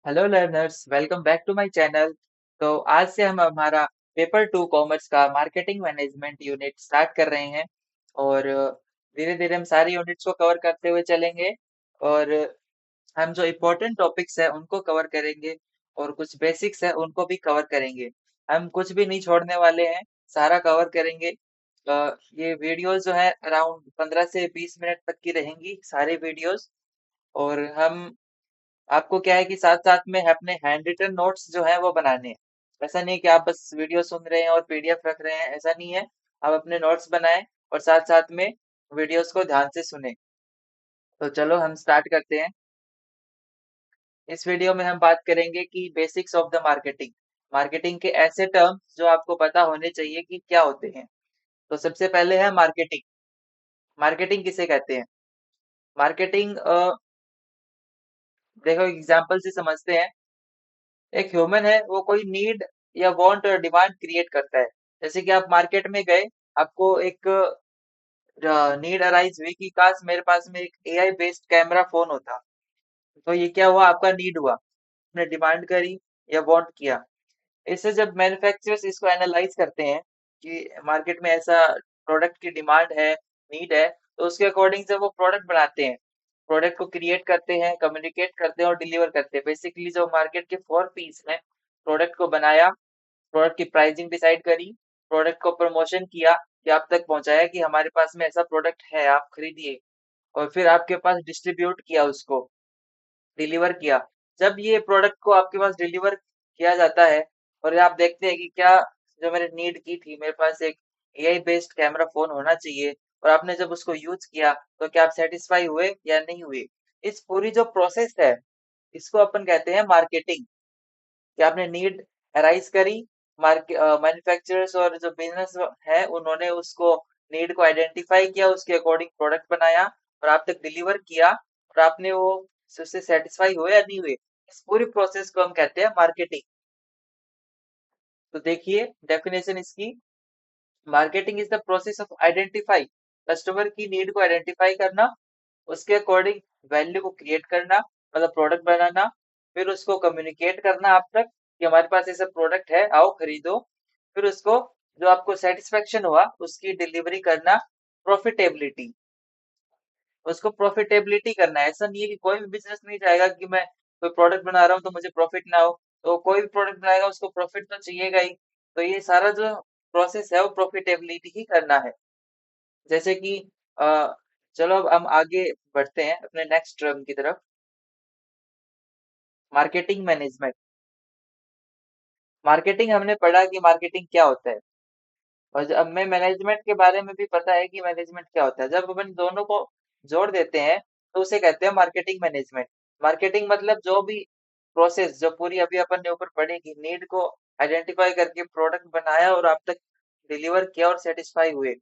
Hello learners, welcome back to my channel. तो आज से हम हमारा पेपर टू कॉमर्स का मार्केटिंग मैनेजमेंट यूनिट स्टार्ट कर रहे हैं और धीरे धीरे हम सारी यूनिट्स को कवर करते हुए चलेंगे और हम जो इम्पोर्टेंट टॉपिक्स है उनको कवर करेंगे और कुछ बेसिक्स है उनको भी कवर करेंगे। हम कुछ भी नहीं छोड़ने वाले हैं, सारा कवर करेंगे। ये वीडियोस जो है अराउंड 15 से 20 मिनट तक की रहेंगी सारी वीडियोस। और हम आपको क्या है कि साथ-साथ में अपने हैंड रिटन नोट्स जो है वो बनाने हैं। ऐसा नहीं है कि आप बस वीडियो सुन रहे हैं और पीडीएफ रख रहे हैं, ऐसा नहीं है। आप अपने नोट्स बनाएँ और साथ-साथ में वीडियोस को ध्यान से सुनें। तो चलो हम स्टार्ट करते हैं। इस वीडियो में हम बात करेंगे कि basics of the marketing. Marketing के ऐसे टर्म्स जो आपको पता होने चाहिए कि क्या होते हैं। तो सबसे पहले है मार्केटिंग। मार्केटिंग किसे कहते हैं? मार्केटिंग देखो एग्जांपल से समझते हैं। एक ह्यूमन है, वो कोई नीड या वांट और डिमांड क्रिएट करता है। जैसे कि आप मार्केट में गए, आपको एक नीड अराइज हुई कि काश मेरे पास में एक एआई बेस्ड कैमरा फोन होता। तो ये क्या हुआ, आपका नीड हुआ, आपने डिमांड करी या वांट किया। इससे जब मैन्युफैक्चरर्स इसको एनालाइज करते हैं कि मार्केट में ऐसा प्रोडक्ट की डिमांड है, नीड है, तो उसके अकॉर्डिंग से वो प्रोडक्ट बनाते हैं। प्रोडक्ट को क्रिएट करते हैं, कम्युनिकेट करते हैं और डिलीवर करते हैं। बेसिकली जो मार्केट के 4 पीस हैं, प्रोडक्ट को बनाया, प्रोडक्ट की प्राइसिंग डिसाइड करी, प्रोडक्ट को प्रमोशन किया कि आप तक पहुंचाया कि हमारे पास में ऐसा प्रोडक्ट है, आप खरीदिए, और फिर आपके पास डिस्ट्रीब्यूट किया, उसको डिलीवर किया। जब ये प्रोडक्ट को आपके पास डिलीवर किया जाता है और आप देखते हैं कि क्या जो मैंने नीड की थी, मेरे पास एक एआई बेस्ड कैमरा फोन होना चाहिए, और आपने जब उसको यूज किया तो क्या आप सेटिस्फाई हुए या नहीं हुए। इस पूरी जो प्रोसेस है, इसको अपन कहते हैं मार्केटिंग। कि आपने नीड अराइज करी, मैन्युफैक्चरर्स और जो बिजनेस है उन्होंने उसको नीड को आइडेंटिफाई किया, उसके अकॉर्डिंग प्रोडक्ट बनाया और आप तक डिलीवर किया, और आपने वो उससे सेटिस्फाई हुए या नहीं हुए। इस पूरी प्रोसेस को हम कहते हैं मार्केटिंग। तो देखिए डेफिनेशन इसकी। Marketing is the process of identify, customer की नीड को आइडेंटिफाई करना, उसके अकॉर्डिंग वैल्यू को क्रिएट करना, मतलब प्रोडक्ट बनाना, फिर उसको कम्युनिकेट करना आप तक कि हमारे पास ऐसा प्रोडक्ट है, आओ खरीदो। फिर उसको जो आपको सेटिस्फेक्शन हुआ उसकी डिलीवरी करना, प्रॉफिटेबिलिटी, उसको प्रॉफिटेबिलिटी करना है। ऐसा नहीं है कि कोई भी बिजनेस नहीं चाहेगा कि मैं कोई प्रोडक्ट बना रहा हूँ तो मुझे प्रॉफिट ना हो। तो कोई भी प्रोडक्ट बनाएगा उसको प्रॉफिट तो चाहिएगा ही। तो ये सारा जो प्रोसेस है वो प्रॉफिटेबिलिटी ही करना है। जैसे कि अ, चलो अब हम आगे बढ़ते हैं अपने नेक्स्ट टर्म की तरफ। Marketing management. मार्केटिंग हमने पढ़ा कि मार्केटिंग क्या होता है, और जब हमें मैनेजमेंट के बारे में भी पता है कि मैनेजमेंट क्या होता है। जब अपन दोनों को जोड़ देते हैं तो उसे कहते हैं मार्केटिंग मैनेजमेंट। मार्केटिंग मतलब जो भी प्रोसेस, जो पूरी अभी अपन ने ऊपर पढ़ी कि नीड को आइडेंटिफाई करके प्रोडक्ट बनाया और आप तक डिलीवर किया और सेटिस्फाई हुए।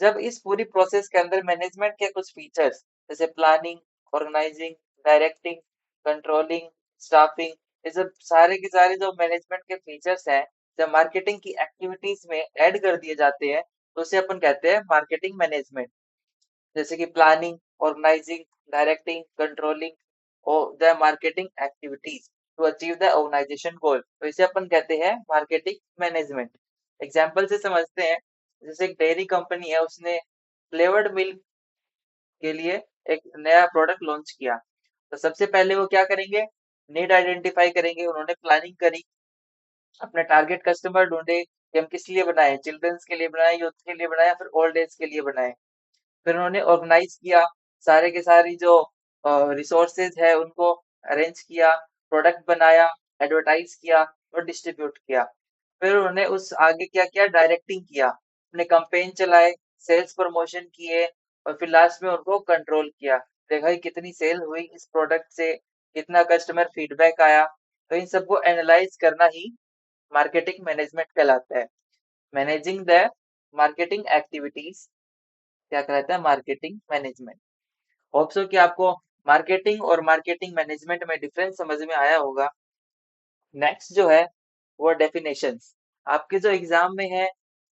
जब इस पूरी प्रोसेस के अंदर मैनेजमेंट के कुछ फीचर्स जैसे planning, organising, directing, controlling, staffing, ये सब सारे के सारे जो मैनेजमेंट के फीचर्स हैं, जब मार्केटिंग की एक्टिविटीज में ऐड कर दिए जाते हैं तो उसे अपन कहते हैं मार्केटिंग मैनेजमेंट। जैसे कि प्लानिंग, ऑर्गेनाइजिंग, डायरेक्टिंग, कंट्रोलिंग और the marketing activities to achieve the organisation goal, तो इसे अपन कहते हैं मार्केटिंग मैनेजमेंट। एग्जाम्पल से समझते हैं। जैसे एक डेयरी कंपनी है, उसने फ्लेवर्ड मिल्क के लिए एक नया प्रोडक्ट लॉन्च किया। तो सबसे पहले वो क्या करेंगे, नीड आइडेंटिफाई करेंगे। उन्होंने प्लानिंग करी, अपने टारगेट कस्टमर ढूंढे कि हम किस लिए बनाए, चिल्ड्रंस के लिए बनाए, यूथ के लिए बनाए, फिर ओल्ड एज के लिए बनाए। फिर उन्होंने ऑर्गेनाइज किया, सारे के सारी जो रिसोर्सेज है उनको अरेंज किया, प्रोडक्ट बनाया, एडवर्टाइज किया और डिस्ट्रीब्यूट किया। फिर उन्होंने उस आगे क्या किया, डायरेक्टिंग किया, अपने कैंपेन चलाए, सेल्स प्रमोशन किए, और फिर लास्ट में उनको कंट्रोल किया। देखा कि कितनी सेल हुई इस प्रोडक्ट से, कितना कस्टमर फीडबैक आया। तो इन सबको एनालाइज करना ही मार्केटिंग मैनेजमेंट कहलाता है। मैनेजिंग द मार्केटिंग एक्टिविटीज क्या कहलाता है, मार्केटिंग मैनेजमेंट। होप सो कि आपको मार्केटिंग और मार्केटिंग मैनेजमेंट में डिफरेंस समझ में आया होगा। नेक्स्ट जो है वो डेफिनेशंस। आपके जो एग्जाम में है,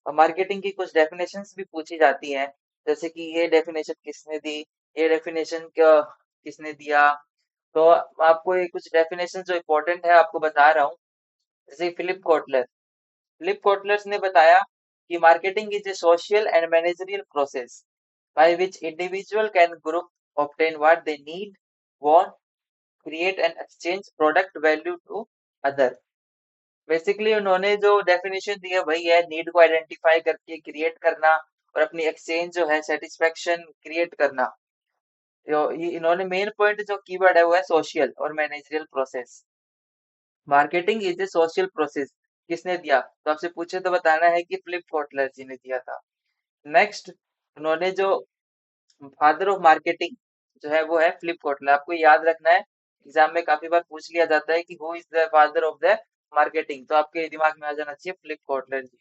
मार्केटिंग की कुछ डेफिनेशंस भी पूछी जाती हैं। जैसे कि ये डेफिनेशन किसने दी, ये डेफिनेशन किसने दिया, तो आपको ये कुछ डेफिनेशन जो इम्पोर्टेंट है आपको बता रहा हूँ। जैसे फिलिप कोटलर, फिलिप कोटलर्स ने बताया कि marketing is a social and managerial process by which individual can group obtain what they need, want, create and exchange product value to other. Basically उन्होंने जो डेफिनेशन दी है वही है, नीड को आइडेंटिफाई करके क्रिएट करना और अपनी एक्सचेंज जो है सेटिस्फेक्शन क्रिएट करना। इन्होंने मेन पॉइंट जो कीवर्ड है वो है सोशल और managerial process. Marketing is a social process किसने दिया, तो आपसे पूछे तो बताना है कि फिलिप कोटलर जी ने दिया था। नेक्स्ट, उन्होंने जो फादर ऑफ मार्केटिंग जो है वो है फिलिप कोटलर। आपको याद रखना है, एग्जाम में काफी बार पूछ लिया जाता है कि who is the father of the marketing, तो आपके दिमाग में आ जाना चाहिए फिलिप कोटलर जी।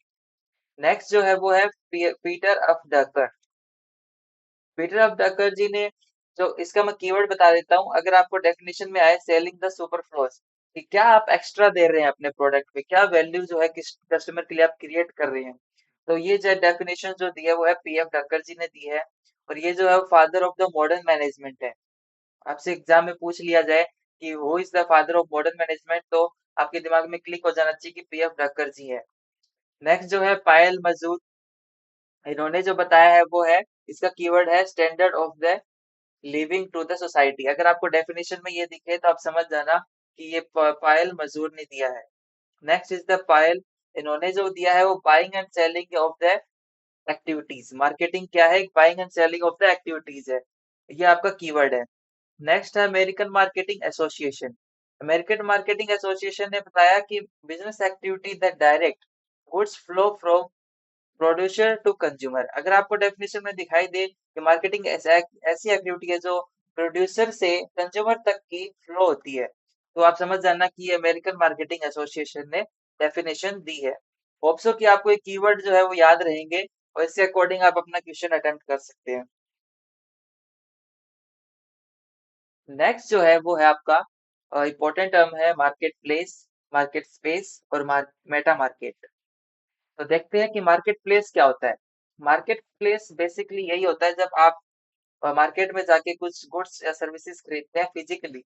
नेक्स्ट जो है वो है पीटर अफ डकर। पीटर अफ डकर जी ने जो, इसका मैं कीवर्ड बता देता हूँ, अगर आपको डेफिनेशन में आए सेलिंग द सुपरफ्लोस, कि क्या आप एक्स्ट्रा दे रहे हैं अपने प्रोडक्ट पे, क्या वैल्यू जो है किस कस्टमर के लिए आप क्रिएट कर रहे हैं, तो ये जो डेफिनेशन जो दी है वो है पी एफ डकर जी ने दी है। और ये जो है father of the modern management है। आपसे एग्जाम में पूछ लिया जाए कि who is the father of modern management, तो आपके दिमाग में क्लिक हो जाना चाहिए कि पी एफ डकर जी है। नेक्स्ट जो है पायल मजूद, इन्होंने जो बताया है वो है, इसका कीवर्ड है standard of the living to the society. अगर आपको डेफिनेशन में ये दिखे तो आप समझ जाना कि ये पायल मजदूर ने दिया है। नेक्स्ट इज द पायल, इन्होंने जो दिया है वो buying and selling of the activities. Marketing क्या है, buying and selling of the activities है, ये आपका कीवर्ड है। नेक्स्ट है American marketing association. American marketing association ने बताया कि business activity that direct goods flow from producer to consumer. अगर आपको डेफिनेशन में दिखाई दे कि मार्केटिंग ऐसी एक्टिविटी है जो प्रोड्यूसर से कंज्यूमर तक की फ्लो होती है, तो आप समझ जाना कि ये अमेरिकन मार्केटिंग एसोसिएशन ने डेफिनेशन दी है। होप सो कि आपको ये कीवर्ड जो है वो याद रहेंगे और इसके अकॉर्डिंग आप अपना क्वेश्चन अटेम्प्ट कर सकते हैं। नेक्स्ट जो है वो है आपका इंपॉर्टेंट टर्म है मार्केट प्लेस, मार्केट स्पेस और मेटा मार्केट। तो देखते हैं कि मार्केट प्लेस क्या होता है। मार्केट प्लेस बेसिकली यही होता है जब आप मार्केट में जाके कुछ गुड्स या सर्विसेज खरीदते हैं फिजिकली।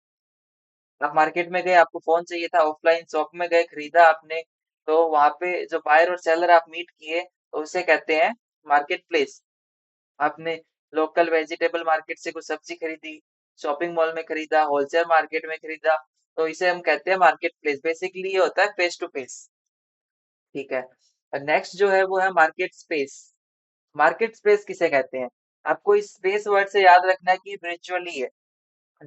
आप मार्केट में गए, आपको फोन चाहिए था, ऑफलाइन शॉप में गए, खरीदा आपने, तो वहां पे जो बायर और सेलर आप मीट किए तो उसे कहते हैं मार्केट प्लेस। आपने लोकल वेजिटेबल मार्केट से कुछ सब्जी खरीदी, शॉपिंग मॉल में खरीदा, होलसेल मार्केट में खरीदा, तो इसे हम कहते हैं मार्केट प्लेस। बेसिकली ये होता है फेस टू फेस। ठीक है। नेक्स्ट जो है वो है मार्केट स्पेस। मार्केट स्पेस किसे कहते हैं, आपको इस स्पेस वर्ड से याद रखना है कि वर्चुअली है।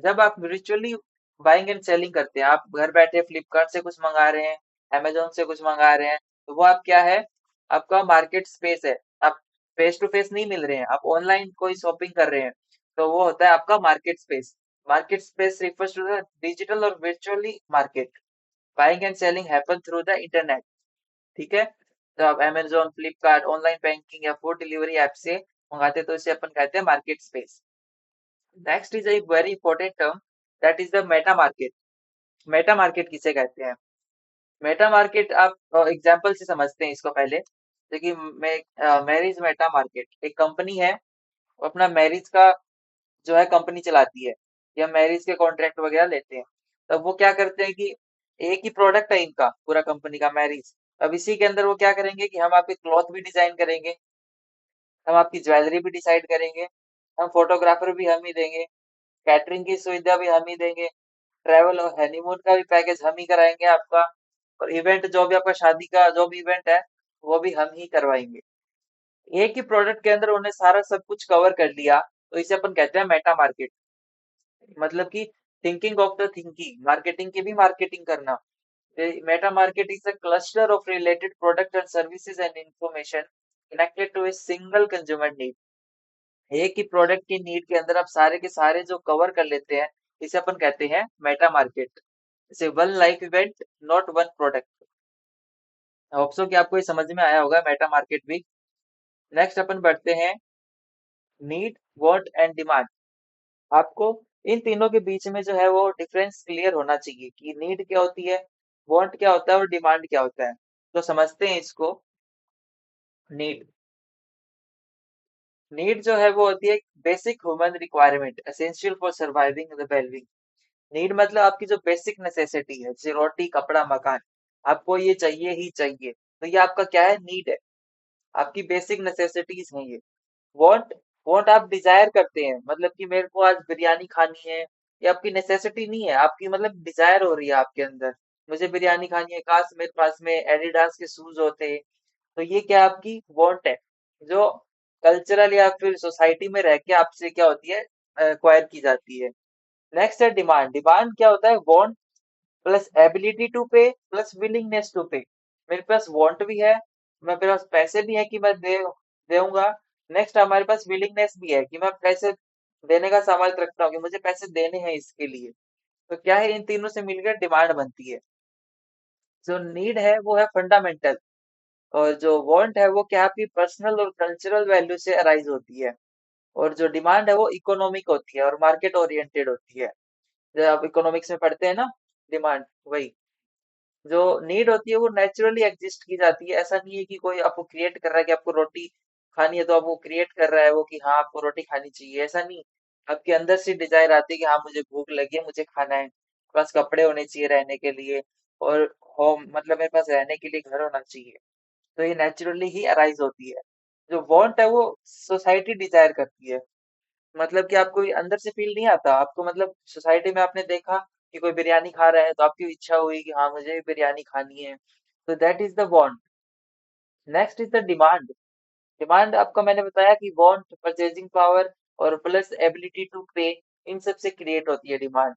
जब आप वर्चुअली बाइंग एंड सेलिंग करते हैं, आप घर बैठे फ्लिपकार्ट से कुछ मंगा रहे हैं, अमेजोन से कुछ मंगा रहे हैं, तो वो आप क्या है, आपका मार्केट स्पेस है। आप फेस टू फेस नहीं मिल रहे हैं, आप ऑनलाइन कोई शॉपिंग कर रहे हैं, तो वो होता है आपका market space. Market space refers to the digital और virtually market. Buying and selling happen through the internet. ठीक है। तो आप अमेजोन, फ्लिपकार्ट, ऑनलाइन बैंकिंग या फूड डिलीवरी ऐप से मंगाते हैं, तो इसे अपन कहते हैं मार्केट स्पेस। नेक्स्ट इज एक very important term, that is the meta market. Meta market किसे कहते हैं, मेटा मार्केट आप एग्जांपल से समझते हैं इसको पहले। देखिए, मैरिज मेटा मार्केट एक कंपनी है, वो अपना मैरिज का जो है कंपनी चलाती है, या मैरिज के कॉन्ट्रैक्ट वगैरह लेते हैं। तब वो क्या करते हैं कि एक ही प्रोडक्ट है इनका पूरा कंपनी का, मैरिज। अब इसी के अंदर वो क्या करेंगे कि हम आपके क्लॉथ भी डिजाइन करेंगे, हम आपकी ज्वेलरी भी डिसाइड करेंगे, हम फोटोग्राफर भी हम ही देंगे, कैटरिंग की सुविधा भी हम ही देंगे, ट्रैवल और हनीमून का भी पैकेज हम ही कराएंगे आपका, और इवेंट जो भी आपका शादी का जो भी इवेंट है वो भी हम ही करवाएंगे। एक ही प्रोडक्ट के अंदर उन्हें सारा सब कुछ कवर कर लिया, तो इसे अपन कहते हैं मेटा मार्केट। मतलब कि thinking of the thinking, marketing की भी मार्केटिंग करना। Meta market is a cluster of related product and services and information connected to a single consumer need. एक ही प्रोडक्ट की नीड के अंदर आप सारे के सारे जो कवर कर लेते हैं, इसे अपन कहते हैं मेटा मार्केट। जैसे one life event, not one product. Hope so कि आपको ये समझ में आया होगा मेटा मार्केट भी। नेक्स्ट अपन बढ़ते हैं नीड, वांट एंड डिमांड। आपको इन तीनों के बीच में जो है वो डिफरेंस क्लियर होना चाहिए कि नीड क्या होती है, वांट क्या होता है और डिमांड क्या होता है। तो समझते हैं इसको। नीड, नीड जो है वो होती है basic human requirement, essential for surviving the wellbeing. Need मतलब आपकी जो बेसिक नेसेसिटी है, जैसे रोटी, कपड़ा, मकान, आपको ये चाहिए ही चाहिए, तो ये आपका क्या है? नीड है, आपकी बेसिक नेसेसिटीज हैं ये। वांट, वांट आप डिजायर करते हैं, मतलब कि मेरे को आज बिरयानी खानी है, ये आपकी नेसेसिटी नहीं है, आपकी मतलब डिजायर हो रही है आपके अंदर, मुझे बिरयानी खानी है, काश मेरे पास में एडिडास के शूज होते। तो ये क्या आपकी वांट है, जो कल्चरल या फिर सोसाइटी में रह के आपसे क्या होती है, एक्वायर की जाती है। नेक्स्ट है डिमांड। डिमांड क्या होता है? वांट प्लस एबिलिटी टू पे प्लस विलिंगनेस टू पे। मेरे पास वांट भी है, मेरे पास पैसे भी है कि मैं देऊंगा। नेक्स्ट हमारे पास विलिंगनेस भी है कि मैं पैसे देने का सामर्थ्य रखता हूँ, कि मुझे पैसे देने हैं इसके लिए। तो क्या है, इन तीनों से मिलकर डिमांड बनती है। जो नीड है वो है फंडामेंटल, और जो वांट है वो क्या है, आपकी पर्सनल और कल्चरल वैल्यू से अराइज होती है। और जो डिमांड है वो इकोनॉमिक होती है और मार्केट ओरिएंटेड होती है। जो आप इकोनॉमिक्स में पढ़ते हैं ना, डिमांड वही। जो नीड होती है वो नेचुरली एग्जिस्ट की जाती है, ऐसा नहीं है कि कोई आपको क्रिएट कर रहा है कि आपको रोटी खानी है तो आपको क्रिएट कर रहा है वो कि हाँ आपको रोटी खानी चाहिए, ऐसा नहीं। आपके अंदर से डिजायर आती है कि हाँ मुझे भूख लगी है, मुझे खाना है, मेरे पास कपड़े होने चाहिए रहने के लिए, और होम मतलब मेरे पास रहने के लिए घर होना चाहिए। तो ये नेचुरली ही अराइज होती है। जो वांट है वो सोसाइटी डिजायर करती है, मतलब कि आपको ये अंदर से फील नहीं आता आपको, मतलब सोसाइटी में आपने देखा कि कोई बिरयानी खा रहा है तो आपकी इच्छा हुई कि हाँ मुझे भी बिरयानी खानी है, तो that is the want. Next is the demand. Demand आपका मैंने बताया कि वांट, परचेजिंग पावर और प्लस एबिलिटी टू पे, इन सब से क्रिएट होती है डिमांड।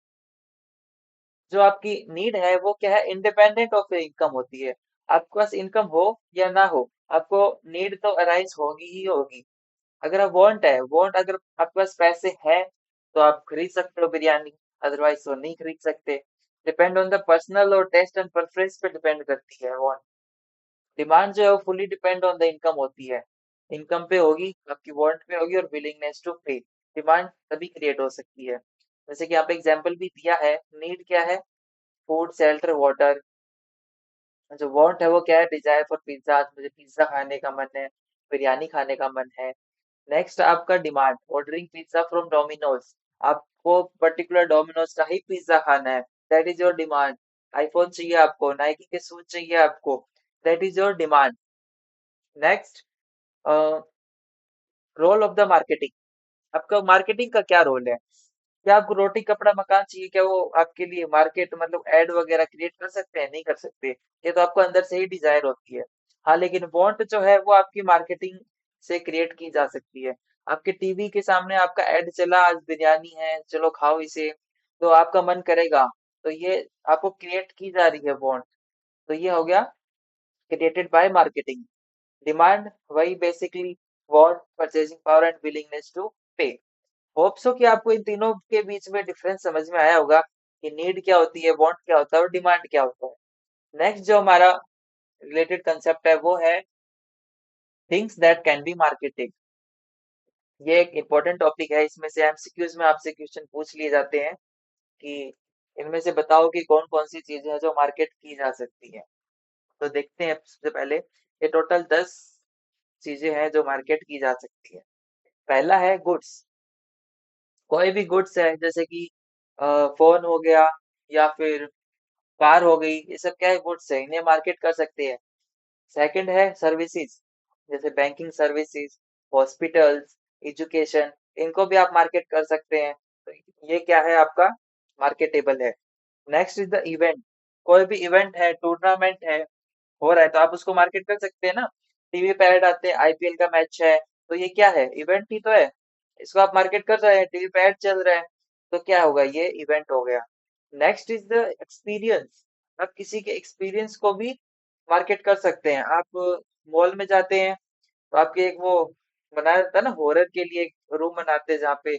जो आपकी नीड है वो क्या है? इंडिपेंडेंट ऑफ इनकम होती है। आपके पास इनकम हो या ना हो, आपको नीड तो अराइज होगी ही होगी। अगर आप वांट है, वांट अगर आपके पास पैसे हैं तो आप खरीद सकते हो बिरयानी, अदरवाइज तो नहीं खरीद सकते। डिपेंड ऑन द पर्सनल और टेस्ट एंड प्रेफरेंस पे डिपेंड करती है वांट। डिमांड जो है वो fully depend on the income होती है, इनकम पे होगी, आपकी वांट पे होगी, और विलिंगनेस टू पे। डिमांड तभी क्रिएट हो सकती है, जैसे कि आप एग्जांपल भी दिया है। नीड क्या है? Food, shelter, water. जो वांट है वो क्या है? डिजायर फॉर पिज्जा, आज मुझे पिज्जा खाने का मन है, बिरयानी खाने का मन है। नेक्स्ट आपका demand, ordering pizza from Domino's, आपको पर्टिकुलर डोमिनोज का ही पिज्जा खाना है, that is your demand. IPhone चाहिए आपको, नाइकी के शूज चाहिए आपको, that is your demand. Next, role of the marketing. आपका मार्केटिंग का क्या रोल है? क्या आपको रोटी, कपड़ा, मकान चाहिए, क्या वो आपके लिए मार्केट मतलब एड वगैरह क्रिएट कर सकते हैं? नहीं कर सकते, ये तो आपको अंदर से ही डिजायर होती है। हाँ, लेकिन वांट जो है वो आपकी मार्केटिंग से क्रिएट की जा सकती है। आपके टीवी के सामने आपका एड चला, आज बिरयानी है चलो खाओ इसे, तो आपका मन करेगा। तो ये आपको क्रिएट की जा रही है वांट। तो ये हो गया क्रिएटेड बाय मार्केटिंग। डिमांड वही basically, want, purchasing power and willingness to pay. Hope so कि आपको इन तीनों के बीच में डिफरेंस समझ में आया होगा कि नीड क्या होती है, वांट क्या होता है और डिमांड क्या होता है। नेक्स्ट जो हमारा रिलेटेड कंसेप्ट है वो है things that can be marketed. ये एक इम्पोर्टेंट टॉपिक है, इसमें से एमसीक्यूज में आपसे क्वेश्चन पूछ लिए जाते हैं कि इनमें से बताओ कि कौन कौन सी चीजें हैं जो मार्केट की जा सकती है। तो देखते हैं, सबसे पहले ये टोटल 10 चीजें हैं जो मार्केट की जा सकती है। पहला है गुड्स। कोई भी गुड्स है, जैसे कि फोन हो गया या फिर कार हो गई, ये सब क्या है? गुड्स है, इन्हें मार्केट कर सकते हैं। सेकंड है सर्विसेज, जैसे बैंकिंग सर्विसेज, हॉस्पिटल्स, एजुकेशन, इनको भी आप मार्केट कर सकते हैं। तो ये क्या है? आपका मार्केटेबल है। Next is the event. कोई भी इवेंट है, टूर्नामेंट है, हो रहा है, तो आप उसको मार्केट कर सकते हैं ना। टीवी पे ऐड आते हैं, आईपीएल का मैच है, तो ये क्या है? इवेंट ही तो है, इसको आप मार्केट कर रहे हैं, टीवी पे ऐड चल रहा है, तो क्या होगा? ये इवेंट हो गया। Next is the experience. आप किसी के एक्सपीरियंस को भी मार्केट कर सकते हैं। आप मॉल में जाते हैं तो आपके एक वो बनाया जाता है ना, हॉरर के लिए एक रूम बनाते हैं जहाँ पे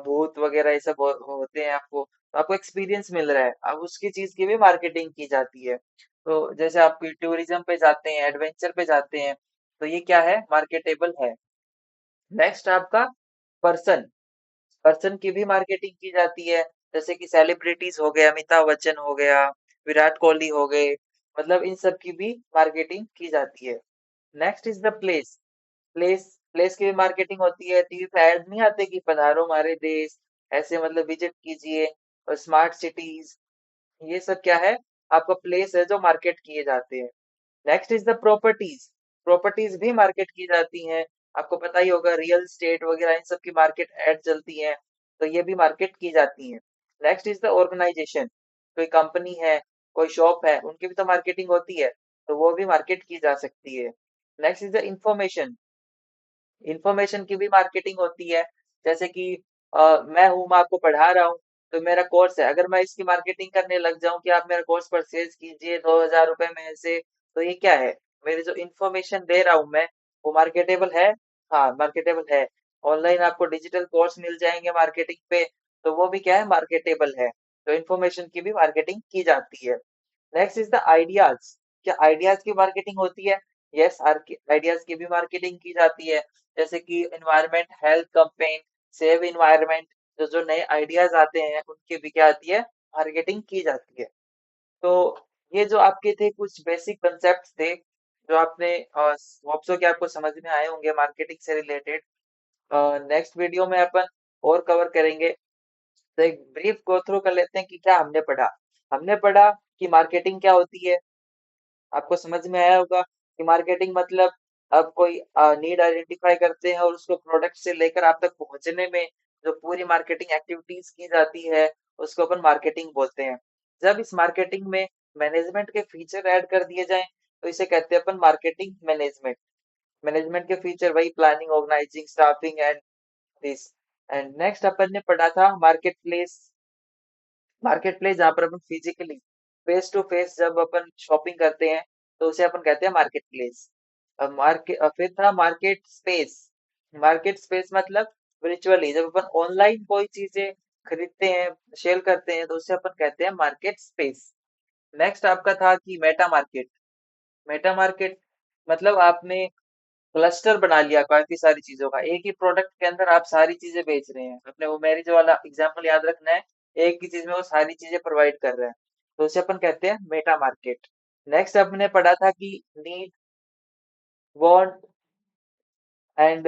भूत वगैरह ये सब होते हैं, आपको तो आपको एक्सपीरियंस मिल रहा है, अब उसकी चीज की भी मार्केटिंग की जाती है। तो जैसे आप टूरिज्म पे जाते हैं, एडवेंचर पे जाते हैं, तो ये क्या है? मार्केटेबल है। नेक्स्ट आपका पर्सन। पर्सन की भी मार्केटिंग की जाती है, जैसे कि सेलिब्रिटीज हो गए, अमिताभ बच्चन हो गया, विराट कोहली हो गए, मतलब इन सब की भी मार्केटिंग की जाती है। Next is the place. Place, place की भी मार्केटिंग होती है। टीवी पे ऐड नहीं आते कि पधारो हमारे देश, ऐसे मतलब विजिट कीजिए, और स्मार्ट सिटीज, ये सब क्या है, आपका प्लेस है जो मार्केट किए जाते हैं। Next is the properties. Properties भी मार्केट की जाती हैं। आपको पता ही होगा रियल स्टेट वगैरह इन सब की मार्केट एड चलती है, तो ये भी मार्केट की जाती है। Next is the organisation. कोई कंपनी है, कोई शॉप है, उनकी भी तो मार्केटिंग होती है, तो वो भी मार्केट की जा सकती है। Next is the information. Information की भी मार्केटिंग होती है। जैसे कि मैं आपको पढ़ा रहा हूँ, तो मेरा कोर्स है, अगर मैं इसकी मार्केटिंग करने लग जाऊं कि आप मेरा कोर्स परचेज कीजिए 2,000 रुपए में से, तो ये क्या है, मेरी जो इंफॉर्मेशन दे रहा हूँ मैं, वो मार्केटेबल है। हाँ, मार्केटेबल है। ऑनलाइन आपको डिजिटल कोर्स मिल जाएंगे मार्केटिंग पे, तो वो भी क्या है, मार्केटेबल है। तो इंफॉर्मेशन की भी मार्केटिंग की जाती है। Next is the ideas. क्या आइडियाज की मार्केटिंग होती है? यस, आइडियाज की भी मार्केटिंग की जाती है। जैसे कि environment health campaign, save environment, जो जो नए आइडियाज आते हैं उनकी भी क्या आती है, मार्केटिंग की जाती है। तो ये जो आपके थे कुछ बेसिक कंसेप्ट थे, जो आपने होप सो कि आपको समझ में आए होंगे मार्केटिंग से रिलेटेड। नेक्स्ट वीडियो में अपन और कवर करेंगे। तो एक ब्रीफ गो थ्रू कर लेते हैं कि क्या हमने पढ़ा। हमने पढ़ा कि मार्केटिंग क्या होती है। आपको समझ में आया होगा कि मार्केटिंग मतलब आप कोई नीड आइडेंटिफाई करते हैं और उसको प्रोडक्ट से लेकर आप तक पहुंचने में जो पूरी मार्केटिंग एक्टिविटीज की जाती है, उसको अपन मार्केटिंग बोलते हैं। जब इस मार्केटिंग में मैनेजमेंट के फीचर ऐड कर दिए जाएं, तो इसे कहते हैं अपन मार्केटिंग मैनेजमेंट। मैनेजमेंट के फीचर वही planning, organising, staffing and this. And next अपन ने पढ़ा था मार्केट प्लेस। मार्केट प्लेस जहाँ पर अपन फिजिकली फेस टू फेस जब अपन शॉपिंग करते हैं, तो उसे अपन कहते हैं मार्केट प्लेस। फिर था मार्केट स्पेस। मार्केट स्पेस मतलब वर्चुअली जब अपन ऑनलाइन कोई चीजें खरीदते हैं, सेल करते हैं, तो उसे अपन कहते हैं मार्केट स्पेस। नेक्स्ट आपका था कि मेटा मार्केट। मेटा मार्केट मतलब आपने क्लस्टर बना लिया काफी सारी चीजों का, एक ही प्रोडक्ट के अंदर आप सारी चीजें बेच रहे हैं। अपने वो मैरिज वाला एग्जांपल याद रखना है, एक ही चीज में वो सारी चीजें प्रोवाइड कर रहे हैं, तो उसे अपन कहते हैं मेटा मार्केट। नेक्स्ट आपने पढ़ा था कि नीड, वांट एंड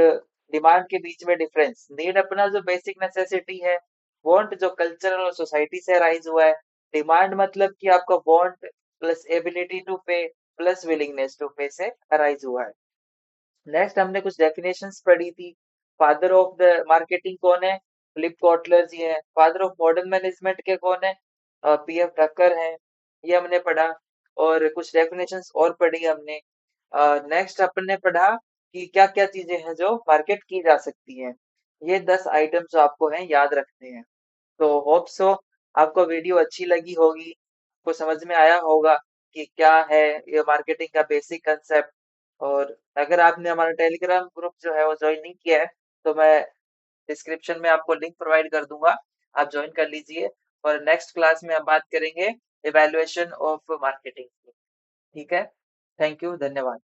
डिमांड के बीच में डिफरेंस। नीड अपना जो बेसिक नेसेसिटी है, वांट जो कल्चरल और सोसाइटी से अराइज हुआ है, डिमांड मतलब कि आपका वांट प्लस एबिलिटी टू पे प्लस विलिंगनेस टू पे से अराइज हुआ है। नेक्स्ट हमने कुछ डेफिनेशंस पढ़ी थी। फादर ऑफ द मार्केटिंग कौन है? फिलिप कॉटलर जी हैं। फादर ऑफ मॉडर्न मैनेजमेंट के कौन है? पीएफ ठक्कर हैं। ये हमने पढ़ा। और कुछ डेफिनेशंस और पढ़ी हमने। नेक्स्ट अपन ने पढ़ा कि क्या क्या चीजें हैं जो मार्केट की जा सकती हैं। ये 10 आइटम्स आपको हैं याद रखने हैं। तो होप सो आपको वीडियो अच्छी लगी होगी, आपको समझ में आया होगा कि क्या है ये मार्केटिंग का बेसिक कंसेप्ट। और अगर आपने हमारा टेलीग्राम ग्रुप जो है वो ज्वाइन नहीं किया है, तो मैं डिस्क्रिप्शन में आपको लिंक प्रोवाइड कर दूंगा, आप ज्वाइन कर लीजिए। और नेक्स्ट क्लास में हम बात करेंगे इवैल्यूएशन ऑफ मार्केटिंग की। ठीक है, थैंक यू, धन्यवाद।